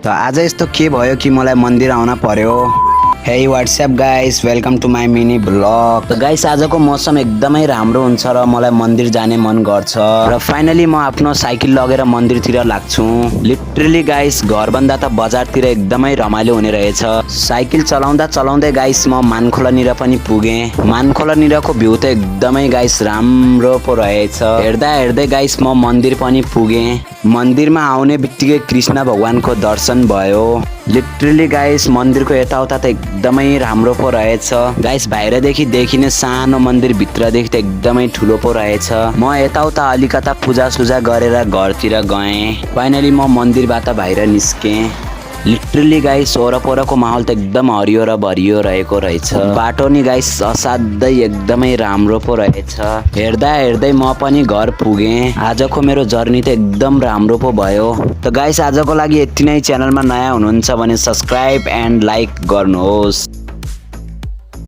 त आज यस्तो के भयो कि मलाई मन्दिर आउन पर्यो। Hey what's up guys, welcome to my mini blog. त गाइस आजको मौसम एकदमै राम्रो हुन्छ र मलाई मन्दिर जाने मन गर्छ र फाइनली म आफ्नो साइकल लगेर मन्दिरतिर लाग्छु। लिटरली गाइस घरभन्दा त बजारतिर एकदमै रमाइलो हुने रहेछ। साइकल चलाउँदा चलाउँदै गाइस म मानखोलानिर पनि पुगे। मानखोलानिरको भ्यू त एकदमै गाइस राम्रो पो रहेछ। हेर्दा हेर्दै गाइस म मन्दिर पनि पुगे। मन्दिरमा आउने बित्तिकै कृष्ण भगवानको दर्शन भयो। लिटरली गाइस मन्दिरको यताउता त एकदमै राम्रो पो रहेछ। गाइस बाहिरदेखि देखिने सानो मन्दिर भित्रदेखि त एकदमै ठुलो पो रहेछ। म यताउता अलिकता पूजासुजा गरेर घरतिर गएँ। फाइनली म मन्दिरबाट बाहिर निस्केँ। लिटरली गाइस वरपरको माहौल त एकदम हरियो र भरियो रहेको रहेछ। बाटो नि गाइस असाध्यै एकदमै राम्रो पो रहेछ। हेर्दा हेर्दै म पनि घर पुगेँ। आजको मेरो जर्नी त एकदम राम्रो पो भयो। त गाइस आजको लागि यति नै। च्यानलमा नयाँ हुनुहुन्छ भने सब्स्क्राइब एन्ड लाइक गर्नुहोस्।